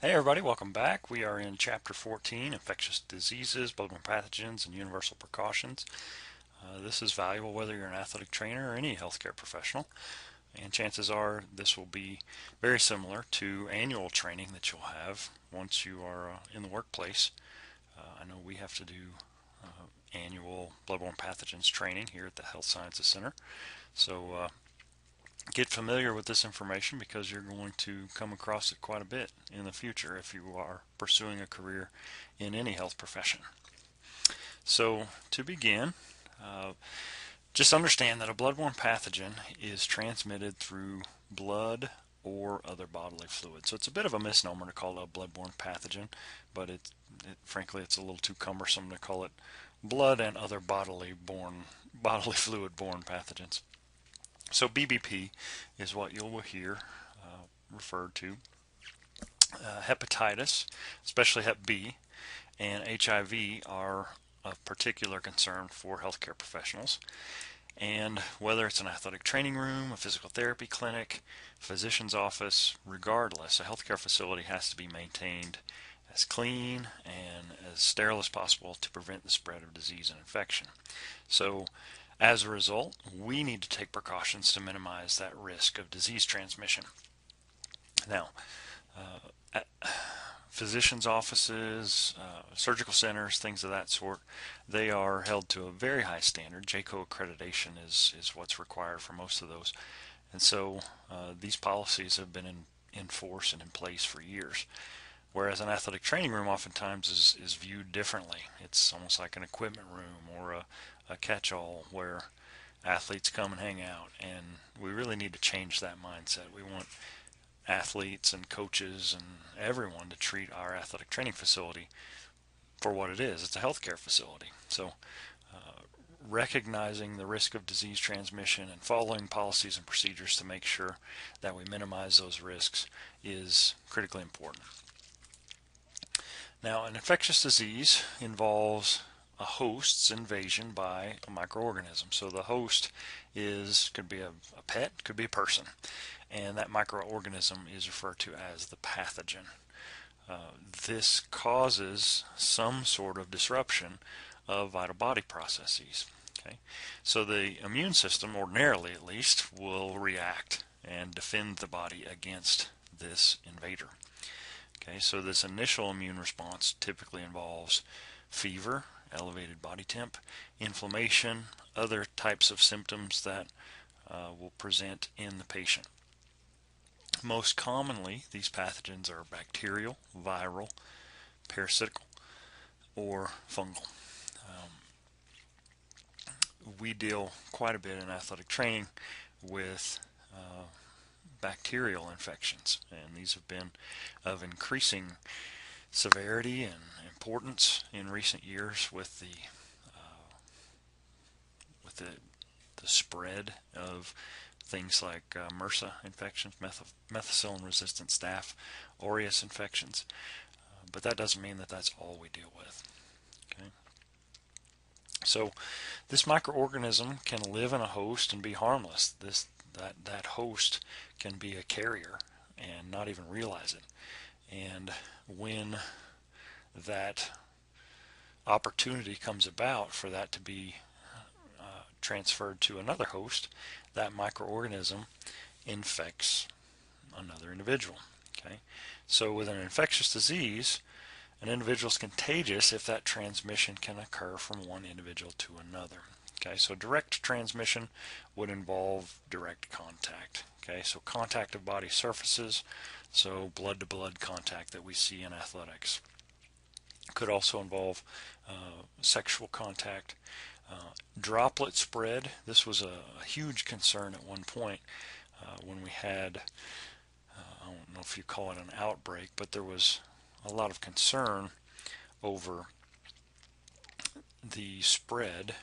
Hey everybody, welcome back. We are in Chapter 14, Infectious Diseases, Bloodborne Pathogens, and Universal Precautions. This is valuable whether you're an athletic trainer or any healthcare professional, and chances are this will be very similar to annual training that you'll have once you are in the workplace. I know we have to do annual bloodborne pathogens training here at the Health Sciences Center, so get familiar with this information because you're going to come across it quite a bit in the future if you are pursuing a career in any health profession. So to begin, uh, just understand that a bloodborne pathogen is transmitted through blood or other bodily fluid. So it's a bit of a misnomer to call it a bloodborne pathogen, but frankly it's a little too cumbersome to call it blood and other bodily fluid borne pathogens. So BBP is what you'll hear referred to. Hepatitis, especially Hep B, and HIV are of particular concern for healthcare professionals. And whether it's an athletic training room, a physical therapy clinic, physician's office, regardless, a healthcare facility has to be maintained as clean and as sterile as possible to prevent the spread of disease and infection. So as a result, we need to take precautions to minimize that risk of disease transmission. Now, at physicians' offices, surgical centers, things of that sort, they are held to a very high standard. JCO accreditation is what's required for most of those. And so these policies have been in force and in place for years. Whereas an athletic training room oftentimes is viewed differently. It's almost like an equipment room or a catch-all where athletes come and hang out. And we really need to change that mindset. We want athletes and coaches and everyone to treat our athletic training facility for what it is. It's a healthcare facility. So recognizing the risk of disease transmission and following policies and procedures to make sure that we minimize those risks is critically important. Now, an infectious disease involves a host's invasion by a microorganism. So the host could be a pet, could be a person, and that microorganism is referred to as the pathogen. This causes some sort of disruption of vital body processes. Okay, so the immune system, ordinarily at least, will react and defend the body against this invader. Okay, so this initial immune response typically involves fever, elevated body temp, inflammation, other types of symptoms that will present in the patient. Most commonly, these pathogens are bacterial, viral, parasitical, or fungal. We deal quite a bit in athletic training with bacterial infections, and these have been of increasing severity and importance in recent years with the spread of things like MRSA infections, methicillin-resistant staph aureus infections. But that doesn't mean that that's all we deal with. Okay. So this microorganism can live in a host and be harmless. That host can be a carrier and not even realize it. And when that opportunity comes about for that to be transferred to another host, that microorganism infects another individual. Okay, so with an infectious disease, an individual is contagious if that transmission can occur from one individual to another. Okay, so direct transmission would involve direct contact. Okay, so contact of body surfaces, so blood-to-blood contact that we see in athletics. Could also involve sexual contact. Droplet spread, this was a huge concern at one point when we had, I don't know if you call it an outbreak, but there was a lot of concern over the spread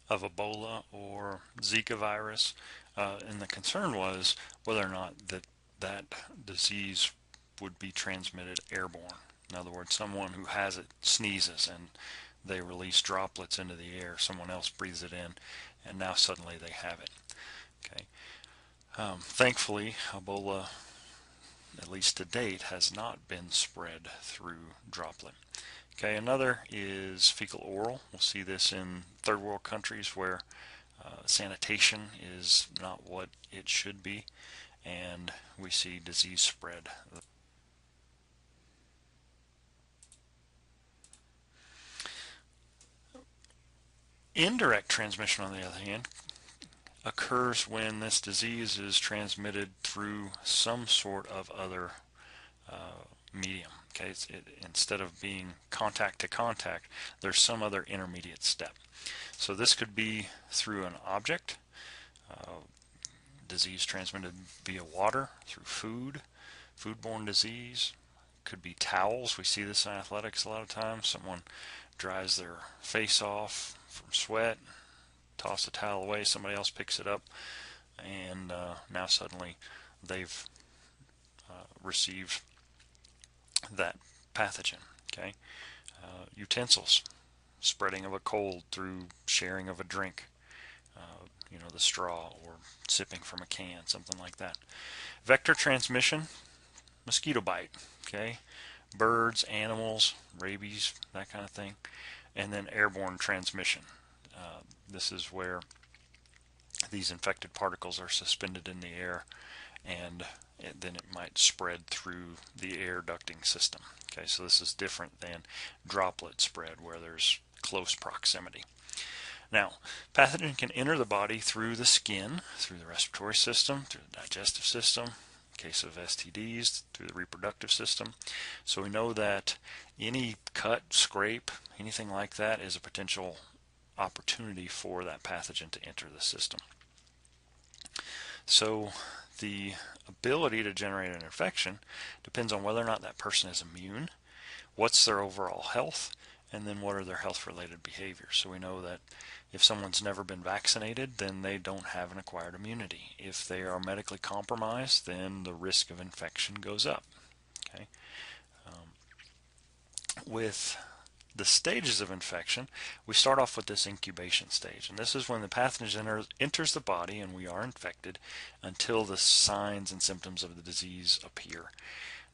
of Ebola or Zika virus, and the concern was whether or not that disease would be transmitted airborne. In other words, someone who has it sneezes and they release droplets into the air, someone else breathes it in, and now suddenly they have it. Okay. Thankfully, Ebola at least to date, has not been spread through droplet. Okay, another is fecal oral. We'll see this in third world countries where sanitation is not what it should be, and we see disease spread. Indirect transmission, on the other hand, occurs when this disease is transmitted through some sort of other medium. Okay, instead of being contact to contact, there's some other intermediate step. So this could be through an object, disease transmitted via water, through food, foodborne disease. Could be towels. We see this in athletics a lot of times. Someone dries their face off from sweat, toss the towel away, somebody else picks it up, and now suddenly they've received that pathogen. Okay, utensils, spreading of a cold through sharing of a drink, the straw or sipping from a can, something like that. Vector transmission, mosquito bite. Okay, birds, animals, rabies, that kind of thing, and then airborne transmission. This is where these infected particles are suspended in the air, and then it might spread through the air ducting system. Okay, so this is different than droplet spread where there's close proximity. Now, pathogen can enter the body through the skin, through the respiratory system, through the digestive system, in case of STDs, through the reproductive system. So we know that any cut, scrape, anything like that is a potential opportunity for that pathogen to enter the system. So the ability to generate an infection depends on whether or not that person is immune, what's their overall health, and then what are their health-related behaviors. So we know that if someone's never been vaccinated, then they don't have an acquired immunity. If they are medically compromised, then the risk of infection goes up. Okay. With the stages of infection, we start off with this incubation stage, and this is when the pathogen enters the body and we are infected until the signs and symptoms of the disease appear.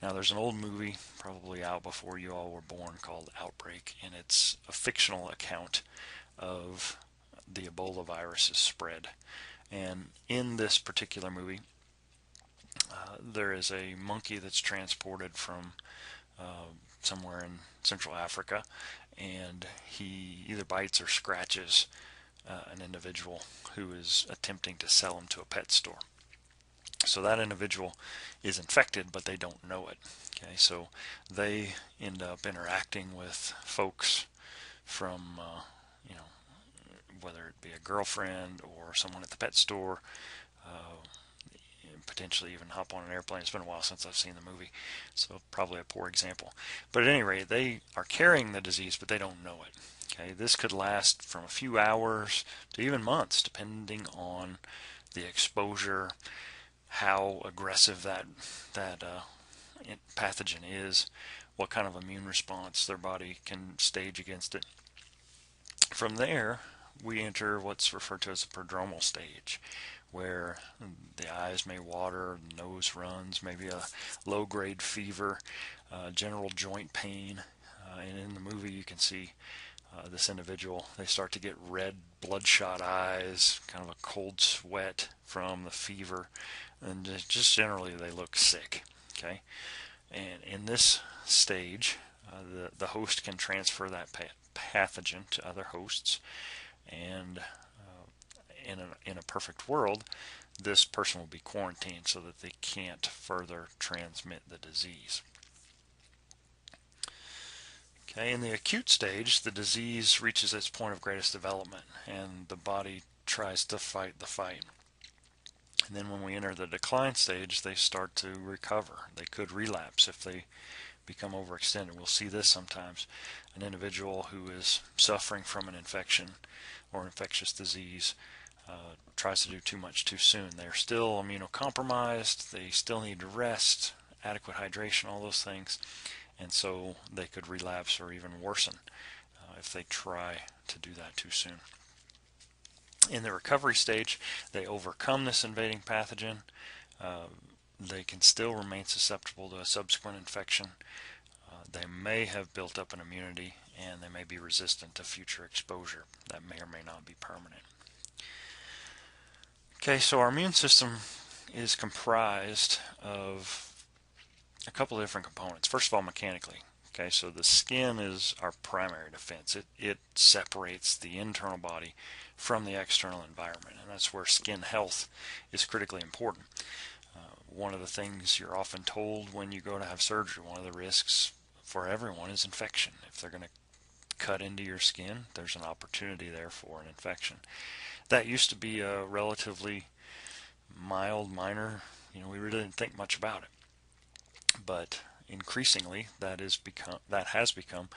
Now, there's an old movie, probably out before you all were born, called Outbreak, and it's a fictional account of the Ebola virus's spread. And in this particular movie, there is a monkey that's transported from somewhere in Central Africa, and he either bites or scratches an individual who is attempting to sell him to a pet store. So that individual is infected, but they don't know it. Okay, so they end up interacting with folks from, whether it be a girlfriend or someone at the pet store, potentially even hop on an airplane. It's been a while since I've seen the movie, so probably a poor example. But at any rate, they are carrying the disease, but they don't know it. Okay, this could last from a few hours to even months, depending on the exposure, how aggressive that pathogen is, what kind of immune response their body can stage against it. From there, we enter what's referred to as a prodromal stage, where the eyes may water, the nose runs, maybe a low-grade fever, general joint pain. And in the movie you can see this individual, they start to get red bloodshot eyes, kind of a cold sweat from the fever, and just generally they look sick. Okay, and in this stage, the host can transfer that pathogen to other hosts, and in a perfect world, this person will be quarantined so that they can't further transmit the disease. Okay, in the acute stage, the disease reaches its point of greatest development, and the body tries to fight the fight. And then when we enter the decline stage, they start to recover. They could relapse if they become overextended. We'll see this sometimes. An individual who is suffering from an infection or infectious disease tries to do too much too soon. They're still immunocompromised. They still need to rest, adequate hydration, all those things. And so they could relapse or even worsen if they try to do that too soon. In the recovery stage, they overcome this invading pathogen, they can still remain susceptible to a subsequent infection. They may have built up an immunity, and they may be resistant to future exposure. That may or may not be permanent. Okay, so our immune system is comprised of a couple of different components. First of all, mechanically. Okay, so the skin is our primary defense. It separates the internal body from the external environment, and that's where skin health is critically important. One of the things you're often told when you go to have surgery, one of the risks for everyone is infection. If they're going to cut into your skin, there's an opportunity there for an infection. That used to be a relatively mild, minor, we really didn't think much about it. But increasingly, that has become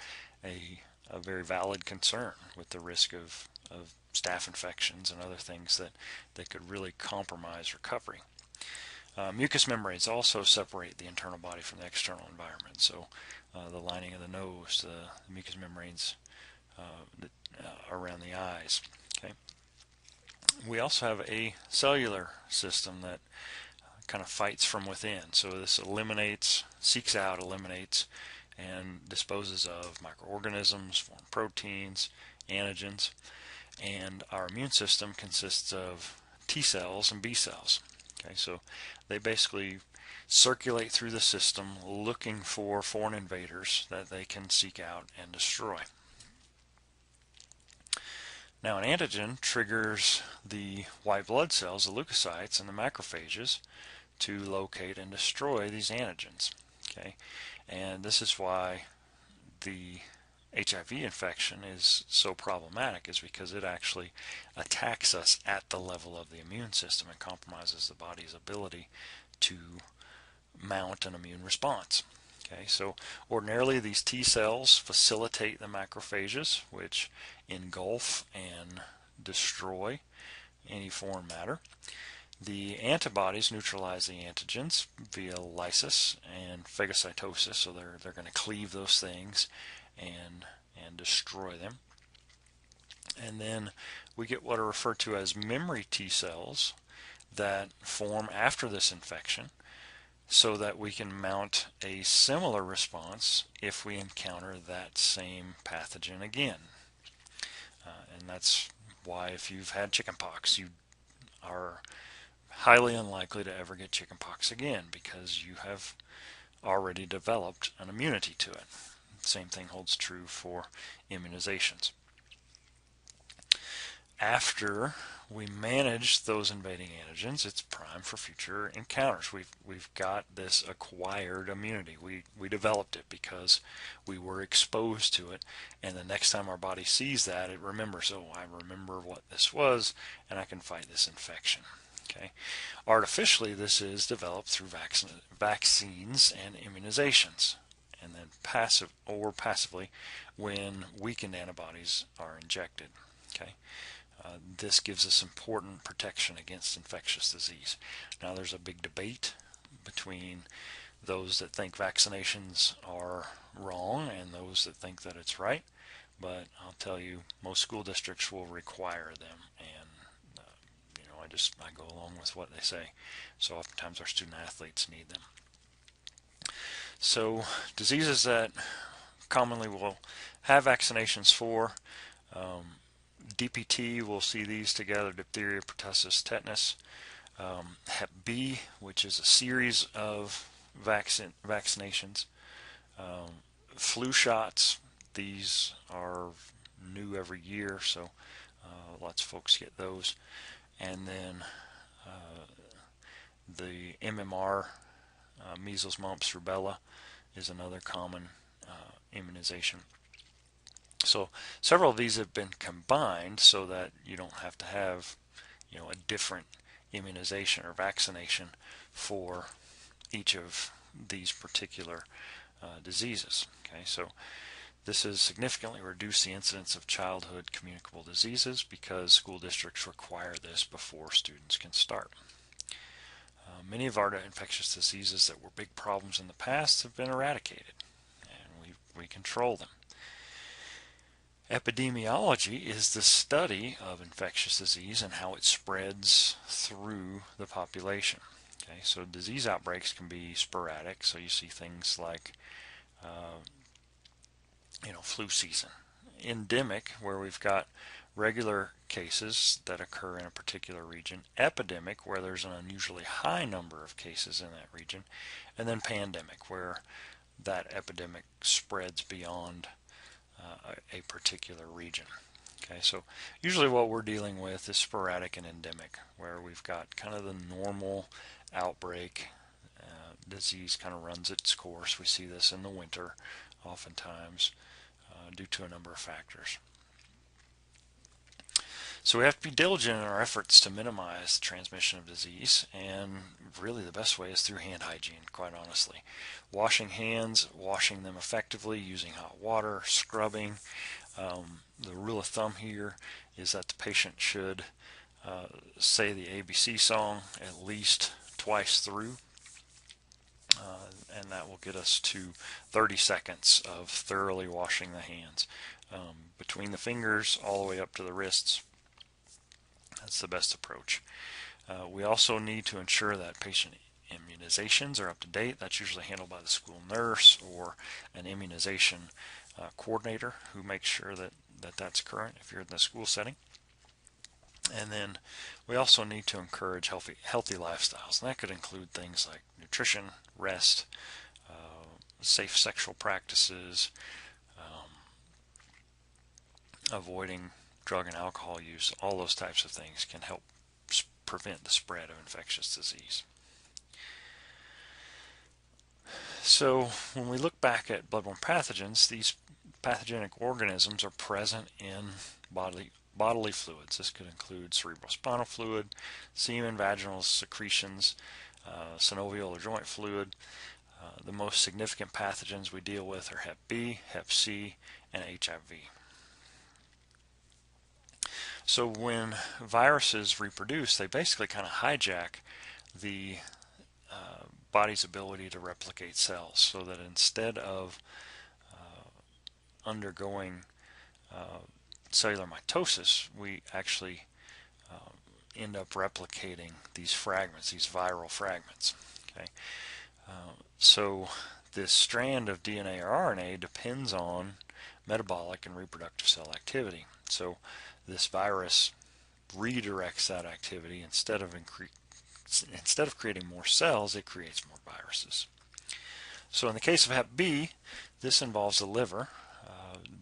a very valid concern, with the risk of staph infections and other things that could really compromise recovery. Mucous membranes also separate the internal body from the external environment. So the lining of the nose, the mucous membranes around the eyes. Okay. We also have a cellular system that kind of fights from within. So this seeks out, eliminates, and disposes of microorganisms, foreign proteins, antigens. And our immune system consists of T cells and B cells. Okay, so they basically circulate through the system looking for foreign invaders that they can seek out and destroy. Now, an antigen triggers the white blood cells, the leukocytes, and the macrophages to locate and destroy these antigens. Okay, and this is why the HIV infection is so problematic, is because it actually attacks us at the level of the immune system and compromises the body's ability to mount an immune response. Okay, so ordinarily these T cells facilitate the macrophages, which engulf and destroy any foreign matter. The antibodies neutralize the antigens via lysis and phagocytosis, so they're going to cleave those things and destroy them. And then we get what are referred to as memory T cells that form after this infection, so that we can mount a similar response if we encounter that same pathogen again. And that's why if you've had chickenpox, you are highly unlikely to ever get chickenpox again, because you have already developed an immunity to it. Same thing holds true for immunizations. After we manage those invading antigens, it's prime for future encounters. We've got this acquired immunity. We developed it because we were exposed to it, and the next time our body sees that, it remembers, oh, I remember what this was, and I can fight this infection. Okay. Artificially, this is developed through vaccines and immunizations, and then passively when weakened antibodies are injected. Okay. This gives us important protection against infectious disease. Now, there's a big debate between those that think vaccinations are wrong and those that think that it's right, but I'll tell you, most school districts will require them, and I go along with what they say. So oftentimes our student athletes need them. So diseases that commonly we'll have vaccinations for, DPT, we'll see these together: diphtheria, pertussis, tetanus. Hep B, which is a series of vaccinations. Flu shots, these are new every year, so lots of folks get those. And then the MMR, measles, mumps, rubella, is another common immunization. So several of these have been combined so that you don't have to have a different immunization or vaccination for each of these particular diseases. Okay, so this has significantly reduced the incidence of childhood communicable diseases because school districts require this before students can start. Many of our infectious diseases that were big problems in the past have been eradicated, and we control them. Epidemiology is the study of infectious disease and how it spreads through the population. Okay, so disease outbreaks can be sporadic, so you see things like flu season. Endemic, where we've got regular cases that occur in a particular region. Epidemic, where there's an unusually high number of cases in that region. And then pandemic, where that epidemic spreads beyond a particular region. Okay, so usually what we're dealing with is sporadic and endemic, where we've got kind of the normal outbreak. Disease kind of runs its course. We see this in the winter oftentimes due to a number of factors. So we have to be diligent in our efforts to minimize the transmission of disease, and really the best way is through hand hygiene, quite honestly. Washing hands, washing them effectively, using hot water, scrubbing. The rule of thumb here is that the patient should say the ABC song at least twice through, and that will get us to 30 seconds of thoroughly washing the hands. Between the fingers all the way up to the wrists, that's the best approach. We also need to ensure that patient immunizations are up to date. That's usually handled by the school nurse or an immunization coordinator who makes sure that that's current if you're in the school setting. And then we also need to encourage healthy lifestyles, and that could include things like nutrition, rest, safe sexual practices, avoiding drug and alcohol use. All those types of things can help prevent the spread of infectious disease. So when we look back at bloodborne pathogens, these pathogenic organisms are present in bodily fluids. This could include cerebrospinal fluid, semen, vaginal secretions, synovial or joint fluid. The most significant pathogens we deal with are Hep B, Hep C, and HIV. So when viruses reproduce, they basically kind of hijack the body's ability to replicate cells, so that instead of undergoing cellular mitosis, we actually end up replicating these fragments, these viral fragments. Okay, so this strand of DNA or RNA depends on metabolic and reproductive cell activity. So this virus redirects that activity. Instead of creating more cells, it creates more viruses. So in the case of Hep B, this involves the liver.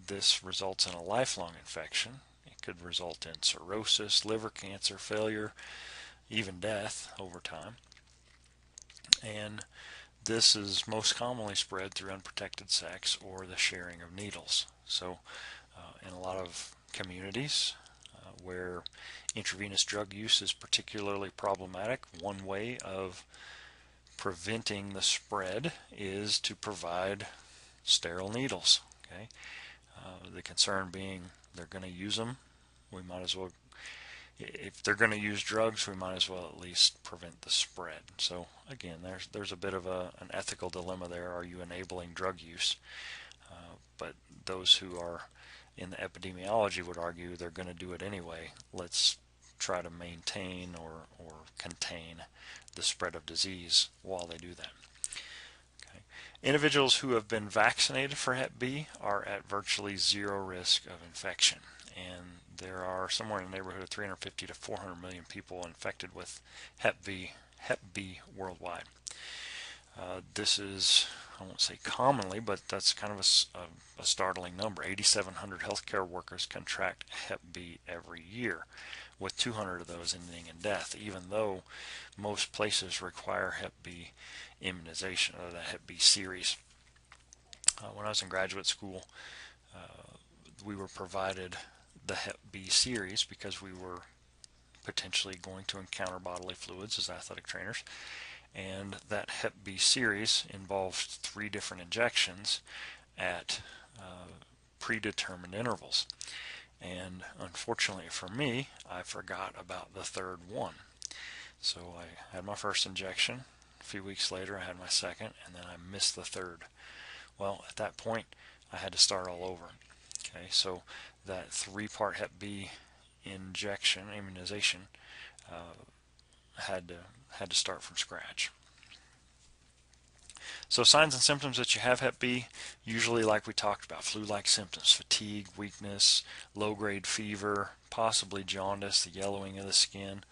This results in a lifelong infection. It could result in cirrhosis, liver cancer, failure, even death over time. And this is most commonly spread through unprotected sex or the sharing of needles. So in a lot of communities where intravenous drug use is particularly problematic, one way of preventing the spread is to provide sterile needles. Okay, the concern being they're going to use them. We might as well, if they're going to use drugs, we might as well at least prevent the spread. So again, there's a bit of an ethical dilemma there. Are you enabling drug use? But those who are in the epidemiology would argue they're going to do it anyway. Let's try to maintain or contain the spread of disease while they do that. Okay. Individuals who have been vaccinated for Hep B are at virtually zero risk of infection, and there are somewhere in the neighborhood of 350 to 400 million people infected with Hep B worldwide. This is, I won't say commonly, but that's kind of a startling number. 8,700 healthcare workers contract Hep B every year, with 200 of those ending in death, even though most places require Hep B immunization, or the Hep B series. When I was in graduate school, we were provided the Hep B series because we were potentially going to encounter bodily fluids as athletic trainers. And that Hep B series involved 3 different injections at predetermined intervals. And unfortunately for me, I forgot about the 3rd one. So I had my first injection. A few weeks later, I had my second, and then I missed the 3rd. Well, at that point, I had to start all over. Okay, so that 3-part Hep B immunization had to start from scratch. So signs and symptoms that you have Hep B, usually like we talked about, flu-like symptoms, fatigue, weakness, low-grade fever, possibly jaundice, the yellowing of the skin.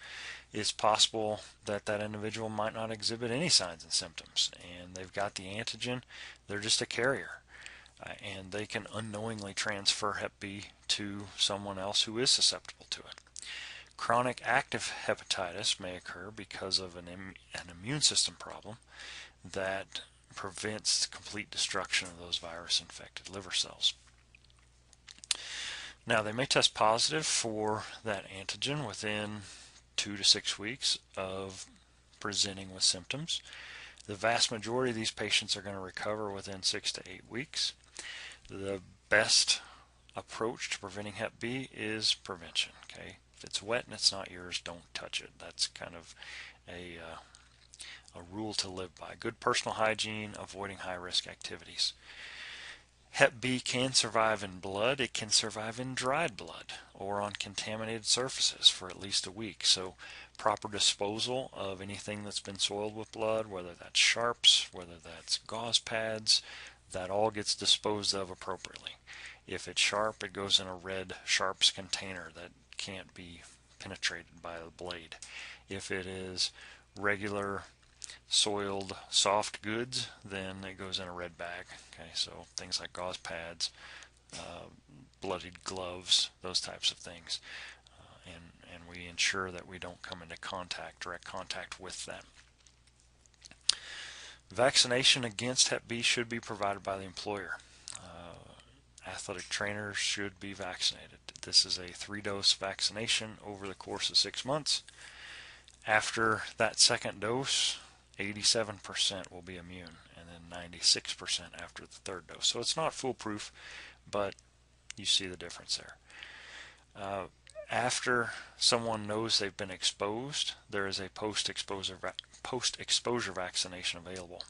It's possible that that individual might not exhibit any signs and symptoms, and they've got the antigen, they're just a carrier, and they can unknowingly transfer Hep B to someone else who is susceptible to it. Chronic active hepatitis may occur because of an immune system problem that prevents complete destruction of those virus-infected liver cells. Now, they may test positive for that antigen within 2 to 6 weeks of presenting with symptoms. The vast majority of these patients are going to recover within 6 to 8 weeks. The best approach to preventing Hep B is prevention. Okay, if it's wet and it's not yours, don't touch it. That's kind of a rule to live by. Good personal hygiene, avoiding high-risk activities. Hep B can survive in blood. It can survive in dried blood or on contaminated surfaces for at least a week. So proper disposal of anything that's been soiled with blood, whether that's sharps, whether that's gauze pads, that all gets disposed of appropriately. If it's sharp, it goes in a red sharps container that can't be penetrated by the blade. If it is regular soiled soft goods, then it goes in a red bag. Okay, so things like gauze pads, bloodied gloves, those types of things, and we ensure that we don't come into direct contact with them. Vaccination against Hep B should be provided by the employer. Athletic trainers should be vaccinated. This is a 3-dose vaccination over the course of 6 months. After that second dose, 87% will be immune, and then 96% after the third dose. So it's not foolproof, but you see the difference there. After someone knows they've been exposed, there is a post-exposure vaccination available,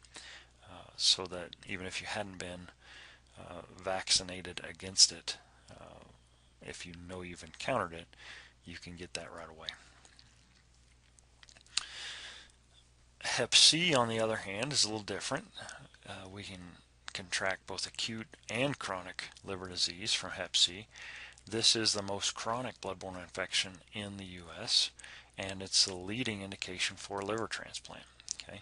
so that even if you hadn't been vaccinated against it, if you know you've encountered it, you can get that right away. Hep C, on the other hand, is a little different. We can contract both acute and chronic liver disease from Hep C. This is the most chronic bloodborne infection in the U.S., and it's the leading indication for liver transplant. Okay,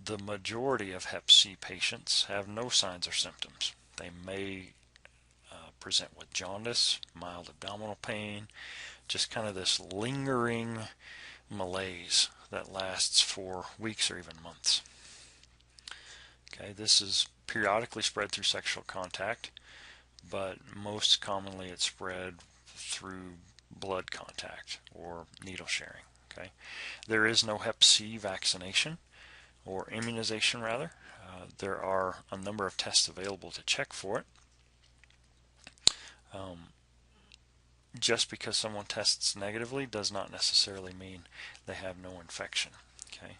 the majority of Hep C patients have no signs or symptoms. They may present with jaundice, mild abdominal pain, just kind of this lingering malaise that lasts for weeks or even months. Okay, this is periodically spread through sexual contact, but most commonly it's spread through blood contact or needle sharing. Okay, there is no Hep C vaccination or immunization rather. There are a number of tests available to check for it. Just because someone tests negatively does not necessarily mean they have no infection. Okay,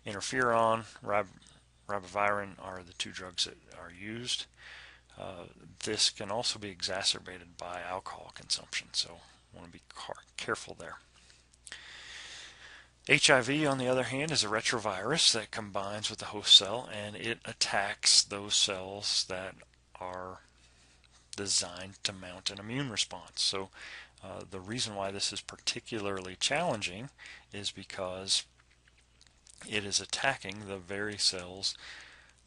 interferon, ribavirin are the two drugs that are used. This can also be exacerbated by alcohol consumption, so want to be careful there. HIV, on the other hand, is a retrovirus that combines with the host cell, and it attacks those cells that are designed to mount an immune response. So the reason why this is particularly challenging is because it is attacking the very cells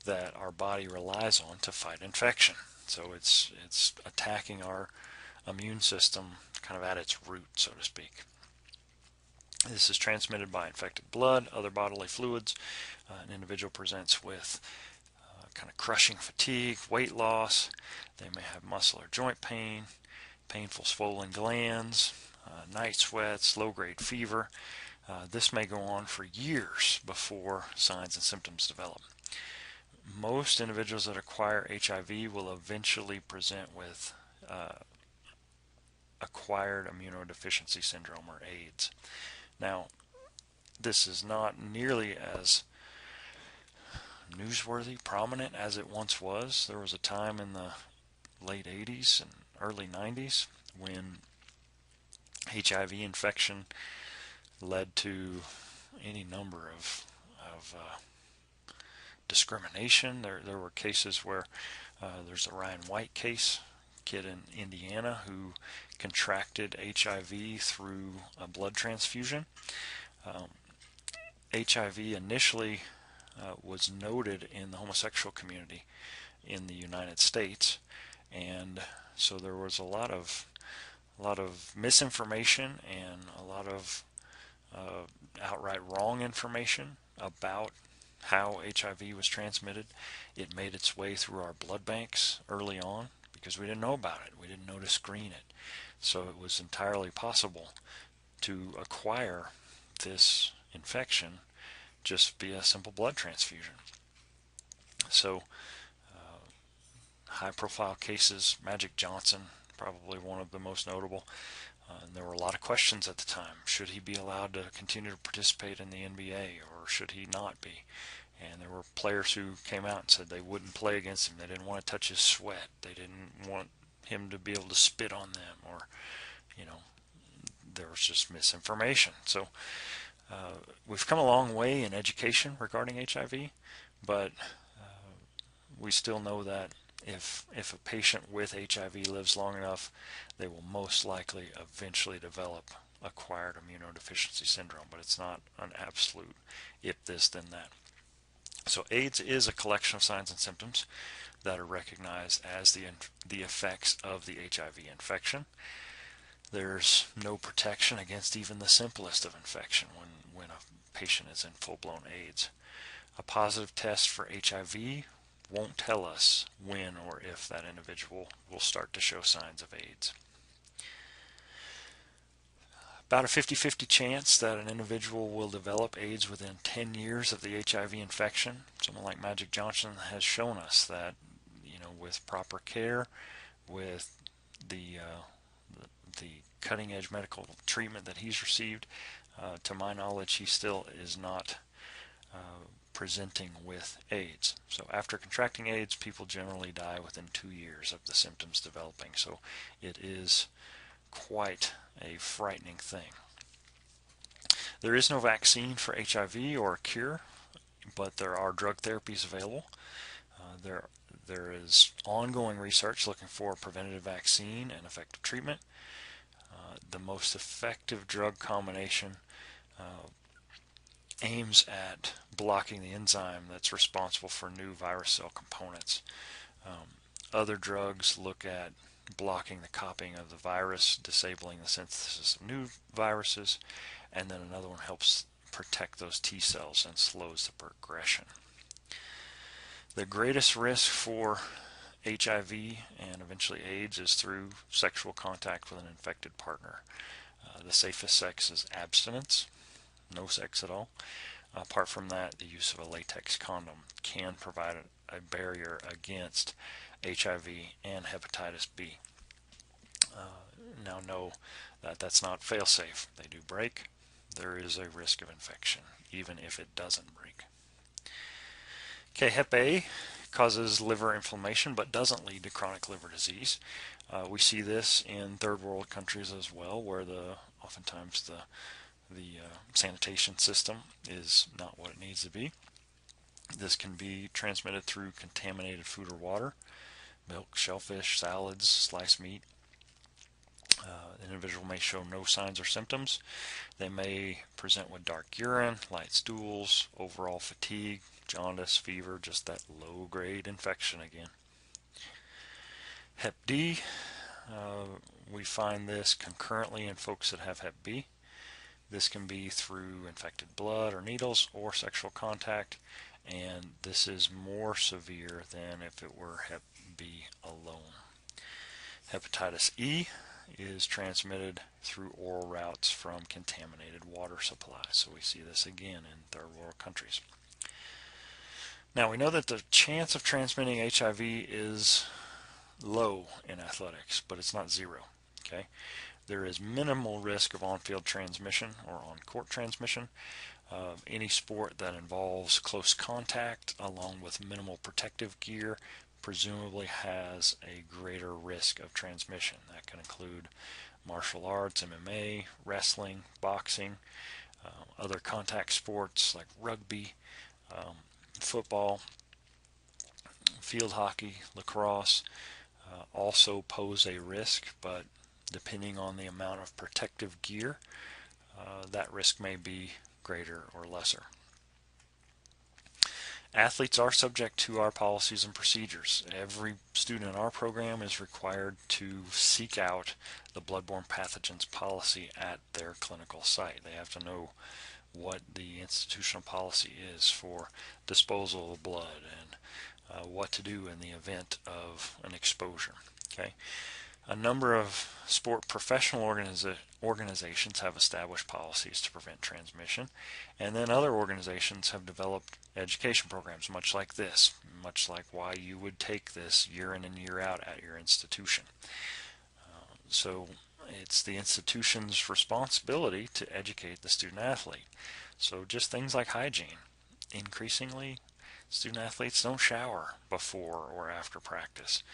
that our body relies on to fight infection. So it's attacking our immune system kind of at its root, so to speak. This is transmitted by infected blood, other bodily fluids. An individual presents with kind of crushing fatigue, weight loss. They may have muscle or joint pain, painful swollen glands, night sweats, low-grade fever. This may go on for years before signs and symptoms develop. Most individuals that acquire HIV will eventually present with acquired immunodeficiency syndrome, or AIDS. Now, this is not nearly as newsworthy, prominent as it once was. There was a time in the late 80s and early 90s when HIV infection led to any number of discrimination. There were cases where there's the Ryan White case, kid in Indiana who contracted HIV through a blood transfusion. Um, HIV initially was noted in the homosexual community in the United States, and so there was a lot of misinformation and a lot of outright wrong information about how HIV was transmitted. It made its way through our blood banks early on because we didn't know about it. We didn't know to screen it. So it was entirely possible to acquire this infection just via simple blood transfusion. So high profile cases, Magic Johnson, probably one of the most notable. And there were a lot of questions at the time. Should he be allowed to continue to participate in the NBA, or should he not be? And there were players who came out and said they wouldn't play against him. They didn't want to touch his sweat. They didn't want him to be able to spit on them, or, you know, there was just misinformation. So we've come a long way in education regarding HIV, but we still know that if a patient with HIV lives long enough, they will most likely eventually develop acquired immunodeficiency syndrome, but it's not an absolute if this then that. So AIDS is a collection of signs and symptoms that are recognized as the effects of the HIV infection. There's no protection against even the simplest of infection when a patient is in full-blown AIDS. A positive test for HIV won't tell us when or if that individual will start to show signs of AIDS. About a 50-50 chance that an individual will develop AIDS within 10 years of the HIV infection. Someone like Magic Johnson has shown us that, you know, with proper care, with the cutting-edge medical treatment that he's received, to my knowledge, he still is not presenting with AIDS. So after contracting AIDS, people generally die within 2 years of the symptoms developing. So it is quite a frightening thing. There is no vaccine for HIV or a cure, but there are drug therapies available. There is ongoing research looking for a preventative vaccine and effective treatment. The most effective drug combination aims at blocking the enzyme that's responsible for new virus cell components. Other drugs look at blocking the copying of the virus, disabling the synthesis of new viruses, and then another one helps protect those T cells and slows the progression. The greatest risk for HIV and eventually AIDS is through sexual contact with an infected partner. The safest sex is abstinence, no sex at all. Apart from that, the use of a latex condom can provide a barrier against HIV and hepatitis B. Now know that that's not fail-safe. They do break. There is a risk of infection, even if it doesn't break. Okay, Hep A causes liver inflammation but doesn't lead to chronic liver disease. We see this in third world countries as well, where oftentimes the sanitation system is not what it needs to be. This can be transmitted through contaminated food or water, milk, shellfish, salads, sliced meat. The individual may show no signs or symptoms. They may present with dark urine, light stools, overall fatigue, jaundice, fever, just that low-grade infection again. Hep D, we find this concurrently in folks that have Hep B. This can be through infected blood or needles or sexual contact, and this is more severe than if it were Hep B alone. Hepatitis E is transmitted through oral routes from contaminated water supplies. So we see this again in third world countries. Now we know that the chance of transmitting HIV is low in athletics, but it's not zero. Okay, there is minimal risk of on-field transmission or on-court transmission. Any sport that involves close contact along with minimal protective gear presumably has a greater risk of transmission. That can include martial arts, MMA, wrestling, boxing. Other contact sports like rugby, football, field hockey, lacrosse also pose a risk, but depending on the amount of protective gear, that risk may be greater or lesser. Athletes are subject to our policies and procedures. Every student in our program is required to seek out the bloodborne pathogens policy at their clinical site. They have to know what the institutional policy is for disposal of blood and what to do in the event of an exposure. Okay. A number of sport professional organizations have established policies to prevent transmission, and then other organizations have developed education programs much like this, much like why you would take this year in and year out at your institution. So it's the institution's responsibility to educate the student athlete. So just things like hygiene. Increasingly, student athletes don't shower before or after practice.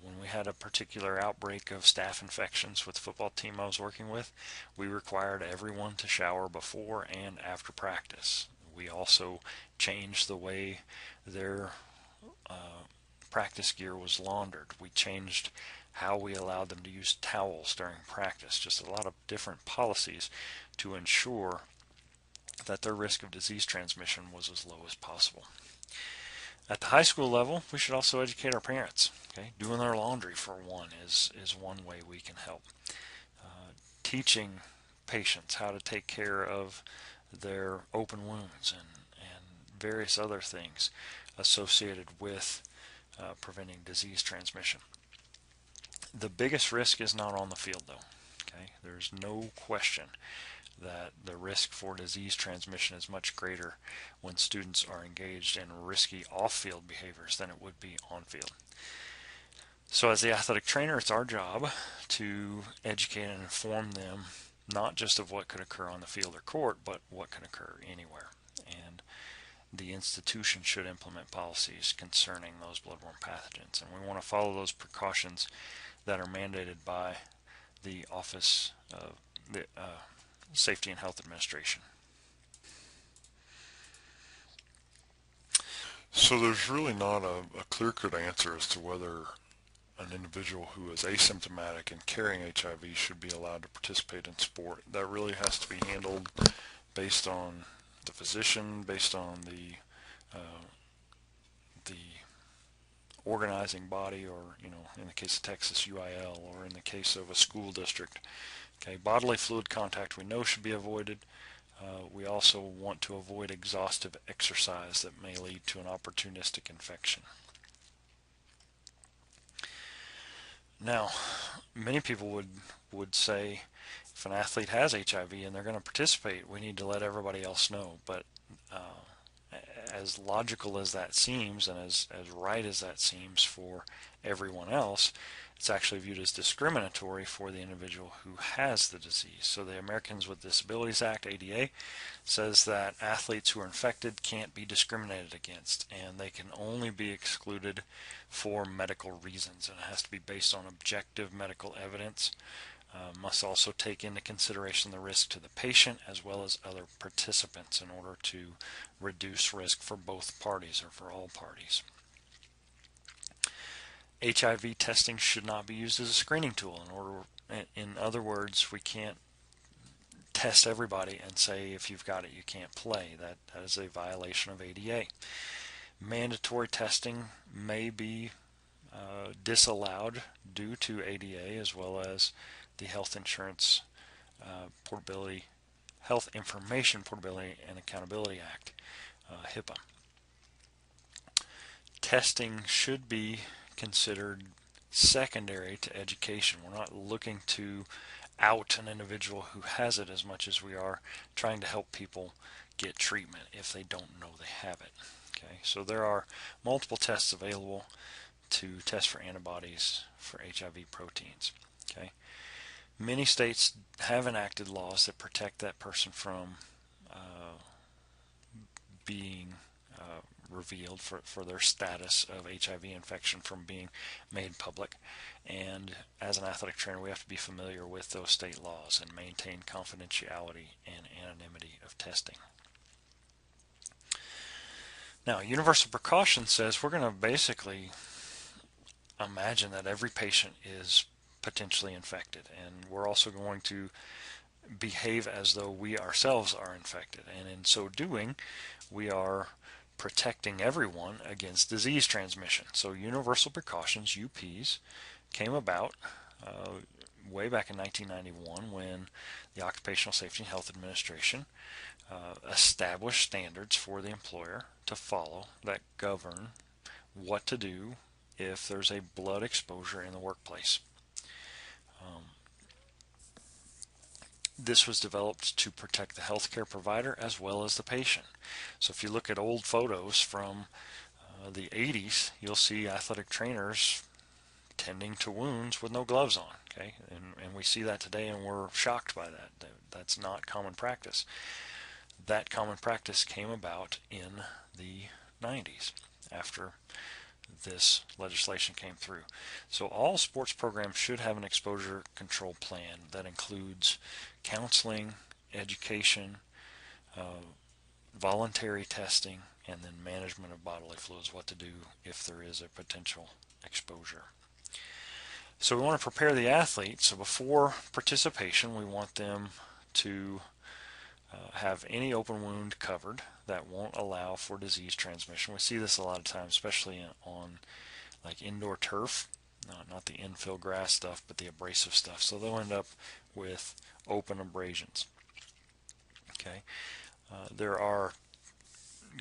When we had a particular outbreak of staph infections with the football team I was working with, we required everyone to shower before and after practice. We also changed the way their practice gear was laundered. We changed how we allowed them to use towels during practice. Just a lot of different policies to ensure that their risk of disease transmission was as low as possible. At the high school level, we should also educate our parents. Okay, doing their laundry for one is one way we can help. Teaching patients how to take care of their open wounds and various other things associated with preventing disease transmission. The biggest risk is not on the field, though. Okay, there's no question that the risk for disease transmission is much greater when students are engaged in risky off-field behaviors than it would be on-field. So as the athletic trainer, it's our job to educate and inform them not just of what could occur on the field or court, but what can occur anywhere. And the institution should implement policies concerning those bloodborne pathogens. And we want to follow those precautions that are mandated by the Office of the Safety and Health Administration. So there's really not a clear-cut answer as to whether an individual who is asymptomatic and carrying HIV should be allowed to participate in sport. That really has to be handled based on the physician, based on the organizing body, or in the case of Texas, UIL, or in the case of a school district. Okay, bodily fluid contact we know should be avoided. We also want to avoid exhaustive exercise that may lead to an opportunistic infection. Now, many people would say if an athlete has HIV and they're going to participate, we need to let everybody else know. But as logical as that seems, and as right as that seems for everyone else, it's actually viewed as discriminatory for the individual who has the disease. So the Americans with Disabilities Act, ADA, says that athletes who are infected can't be discriminated against, and they can only be excluded for medical reasons, and it has to be based on objective medical evidence. Must also take into consideration the risk to the patient as well as other participants in order to reduce risk for both parties or for all parties. HIV testing should not be used as a screening tool. In other words, we can't test everybody and say if you've got it you can't play. That is a violation of ADA. Mandatory testing may be disallowed due to ADA as well as the Health Insurance Portability, Health Information Portability and Accountability Act, HIPAA. Testing should be considered secondary to education. We're not looking to out an individual who has it as much as we are trying to help people get treatment if they don't know they have it. Okay, so there are multiple tests available to test for antibodies for HIV proteins. Okay, many states have enacted laws that protect that person from being revealed for their status of HIV infection from being made public. And as an athletic trainer, we have to be familiar with those state laws and maintain confidentiality and anonymity of testing. Now, universal precaution says we're going to basically imagine that every patient is potentially infected, and we're also going to behave as though we ourselves are infected, and in so doing we are protecting everyone against disease transmission. So universal precautions, UPs, came about way back in 1991 when the Occupational Safety and Health Administration established standards for the employer to follow that govern what to do if there's a blood exposure in the workplace. This was developed to protect the healthcare provider as well as the patient. So if you look at old photos from the 80s, you'll see athletic trainers tending to wounds with no gloves on. Okay, and we see that today, and we're shocked by that. That's not common practice. That common practice came about in the 90s after this legislation came through. So all sports programs should have an exposure control plan that includes counseling, education, voluntary testing, and then management of bodily fluids, what to do if there is a potential exposure. So we want to prepare the athlete. So before participation, we want them to have any open wound covered that won't allow for disease transmission. We see this a lot of times, especially on like indoor turf, not the infill grass stuff, but the abrasive stuff. So they'll end up with open abrasions. Okay, there are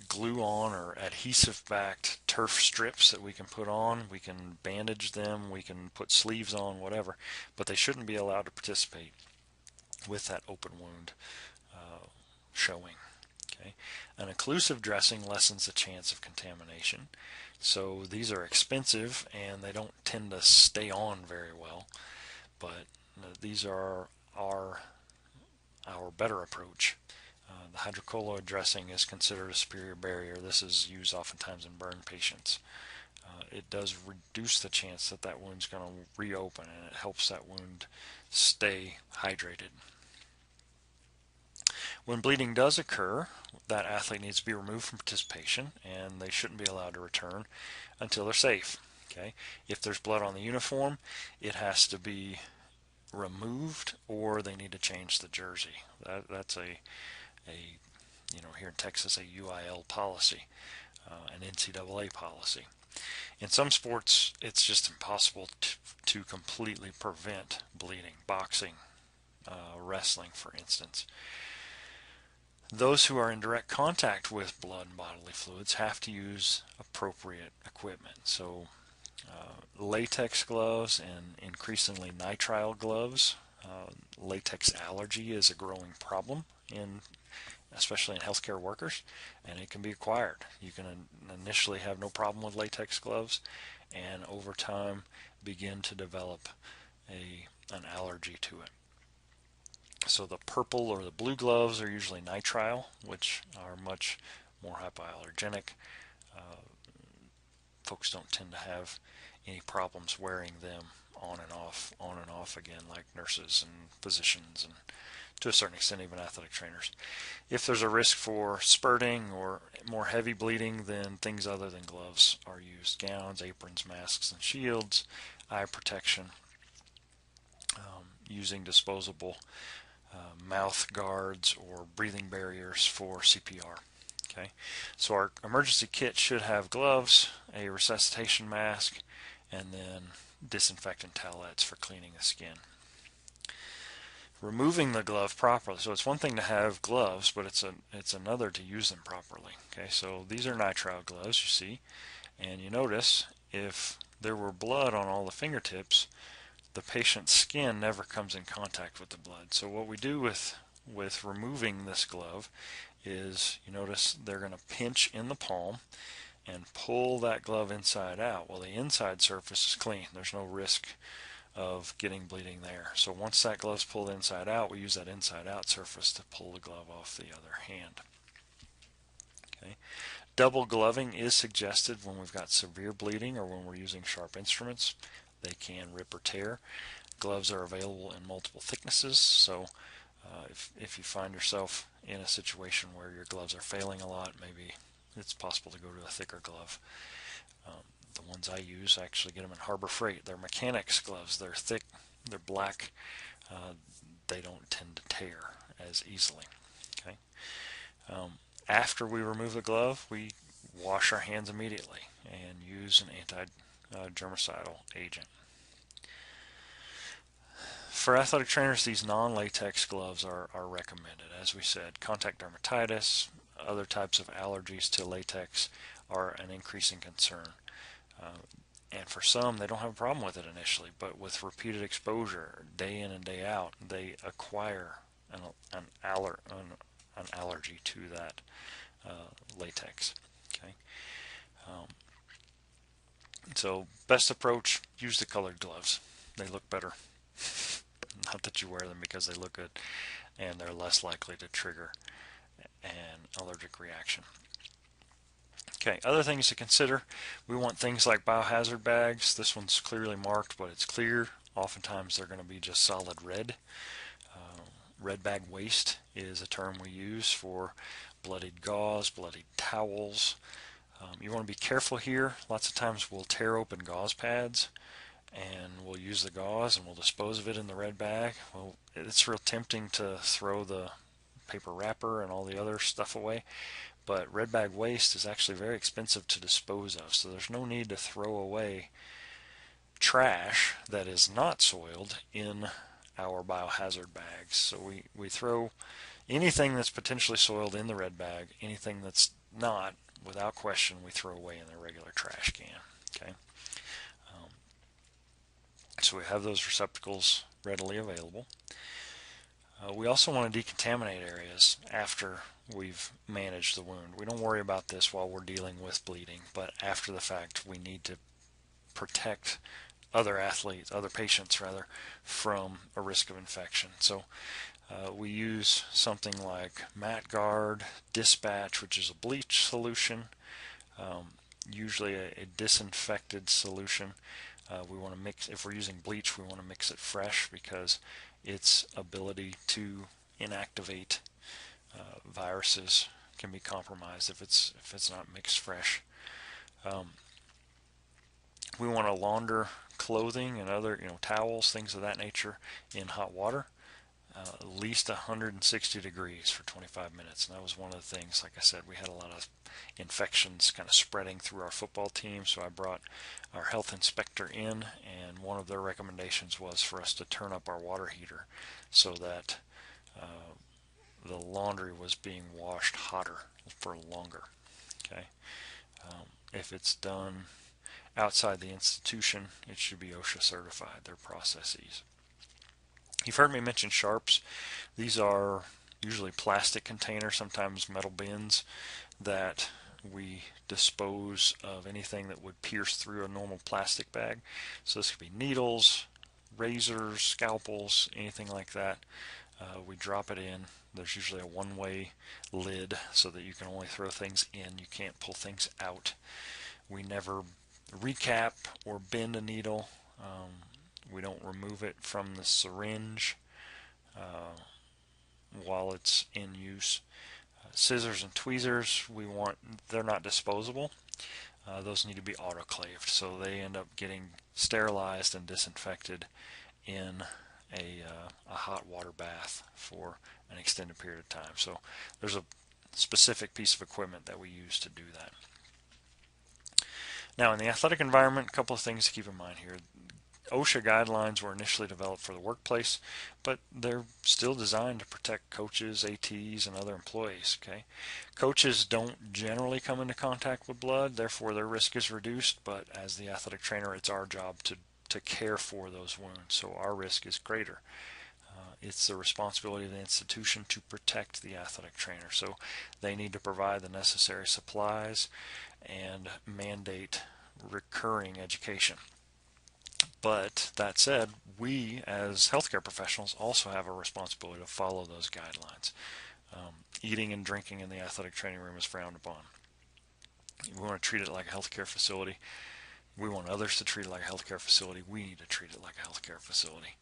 glue-on or adhesive-backed turf strips that we can put on. We can bandage them. We can put sleeves on, whatever. But they shouldn't be allowed to participate with that open wound showing. Okay, an occlusive dressing lessens the chance of contamination. So these are expensive and they don't tend to stay on very well. But these are our better approach. The hydrocolloid dressing is considered a superior barrier. This is used oftentimes in burn patients. It does reduce the chance that that wound's going to reopen, and it helps that wound stay hydrated. When bleeding does occur, that athlete needs to be removed from participation, and they shouldn't be allowed to return until they're safe. Okay? If there's blood on the uniform, it has to be removed, or they need to change the jersey. That's a here in Texas, a UIL policy, an NCAA policy. In some sports, it's just impossible to completely prevent bleeding. Boxing, wrestling, for instance. Those who are in direct contact with blood and bodily fluids have to use appropriate equipment. So latex gloves and increasingly nitrile gloves. Latex allergy is a growing problem especially in healthcare workers, and it can be acquired. You can initially have no problem with latex gloves, and over time begin to develop an allergy to it. So the purple or the blue gloves are usually nitrile, which are much more hypoallergenic. Folks don't tend to have any problems wearing them on and off again, like nurses and physicians and to a certain extent even athletic trainers. If there's a risk for spurting or more heavy bleeding, then things other than gloves are used. Gowns, aprons, masks, and shields, eye protection, using disposable mouth guards or breathing barriers for CPR. Okay, so our emergency kit should have gloves, a resuscitation mask, and then disinfectant towelettes for cleaning the skin. Removing the glove properly. So it's one thing to have gloves, but it's another to use them properly. Okay, so these are nitrile gloves, you see, and you notice if there were blood on all the fingertips, the patient's skin never comes in contact with the blood. So what we do with removing this glove is, you notice they're going to pinch in the palm and pull that glove inside out. Well, the inside surface is clean. There's no risk of getting bleeding there. So once that glove's pulled inside out, we use that inside out surface to pull the glove off the other hand. Okay. Double gloving is suggested when we've got severe bleeding or when we're using sharp instruments. They can rip or tear. Gloves are available in multiple thicknesses, so if you find yourself in a situation where your gloves are failing a lot, maybe it's possible to go to a thicker glove. The ones I use, I actually get them in Harbor Freight. They're mechanics gloves. They're thick, they're black. Uh, they don't tend to tear as easily. Okay. Um, After we remove the glove, we wash our hands immediately and use an anti-germicidal agent. For athletic trainers, these non-latex gloves are recommended. As we said, contact dermatitis, other types of allergies to latex are an increasing concern. Uh, and for some, they don't have a problem with it initially, but with repeated exposure, day in and day out, they acquire an, an allergy to that latex. Okay, um, so best approach: use the colored gloves. They look better. Not that you wear them because they look good, and they're less likely to trigger an allergic reaction. Okay, other things to consider. We want things like biohazard bags. This one's clearly marked, but it's clear. Oftentimes they're going to be just solid red. Red bag waste is a term we use for bloodied gauze, bloodied towels. You want to be careful here. Lots of times we'll tear open gauze pads and we'll use the gauze and we'll dispose of it in the red bag. Well, it's real tempting to throw the paper wrapper and all the other stuff away, but red bag waste is actually very expensive to dispose of, so there's no need to throw away trash that is not soiled in our biohazard bags. So we throw anything that's potentially soiled in the red bag. Anything that's not, without question, we throw away in the regular trash can. Okay. um, so we have those receptacles readily available. We also want to decontaminate areas after we've managed the wound. We don't worry about this while we're dealing with bleeding, but after the fact we need to protect other athletes, other patients rather, from a risk of infection. So we use something like Mat Guard, Dispatch, which is a bleach solution, usually a disinfected solution. We want to mix, if we're using bleach, we want to mix it fresh because its ability to inactivate viruses can be compromised if it's not mixed fresh. Um, we want to launder clothing and other towels, things of that nature, in hot water, at least 160 degrees for 25 minutes. And that was one of the things, like I said, we had a lot of infections kind of spreading through our football team, so I brought our health inspector in, and one of their recommendations was for us to turn up our water heater so that the laundry was being washed hotter for longer. Okay, if it's done outside the institution, it should be OSHA certified, their processes. You've heard me mention sharps. These are usually plastic containers, sometimes metal bins, that we dispose of anything that would pierce through a normal plastic bag. So this could be needles, razors, scalpels, anything like that. We drop it in. There's usually a one-way lid so that you can only throw things in. You can't pull things out. We never recap or bend a needle. We don't remove it from the syringe while it's in use. Scissors and tweezers, they're not disposable. Those need to be autoclaved, so they end up getting sterilized and disinfected in a hot water bath for an extended period of time. So there's a specific piece of equipment that we use to do that. Now, in the athletic environment, a couple of things to keep in mind here. OSHA guidelines were initially developed for the workplace, but they're still designed to protect coaches, ATs, and other employees. Okay, coaches don't generally come into contact with blood, therefore their risk is reduced, but as the athletic trainer, it's our job to care for those wounds, so our risk is greater. It's the responsibility of the institution to protect the athletic trainer, so they need to provide the necessary supplies and mandate recurring education. But that said, we as healthcare professionals also have a responsibility to follow those guidelines. Eating and drinking in the athletic training room is frowned upon. We want to treat it like a healthcare facility. We want others to treat it like a healthcare facility. We need to treat it like a healthcare facility.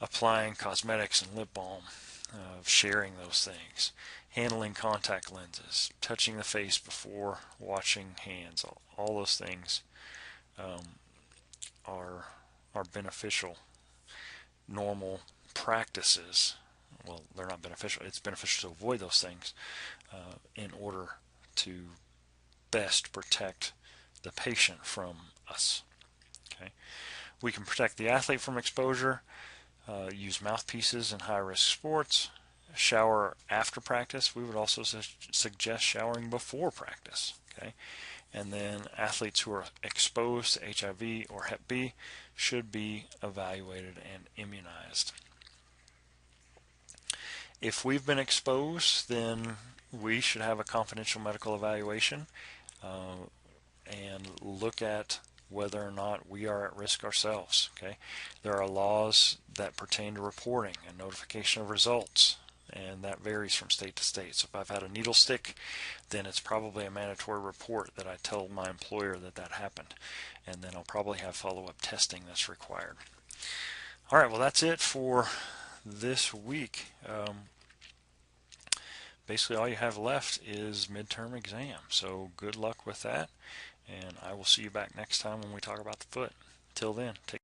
Applying cosmetics and lip balm, sharing those things, handling contact lenses, touching the face before washing hands, all those things um, are beneficial, normal practices. Well, they're not beneficial. It's beneficial to avoid those things in order to best protect the patient from us. Okay, we can protect the athlete from exposure. Use mouthpieces in high-risk sports. Shower after practice. We would also suggest showering before practice. Okay, and then athletes who are exposed to HIV or Hep B should be evaluated and immunized. If we've been exposed, then we should have a confidential medical evaluation and look at whether or not we are at risk ourselves. Okay, there are laws that pertain to reporting and notification of results, and that varies from state to state. So if I've had a needle stick, then it's probably a mandatory report that I tell my employer that that happened, and then I'll probably have follow-up testing that's required. All right, well, that's it for this week. Basically, all you have left is midterm exam. So good luck with that, and I will see you back next time when we talk about the foot. Till then, take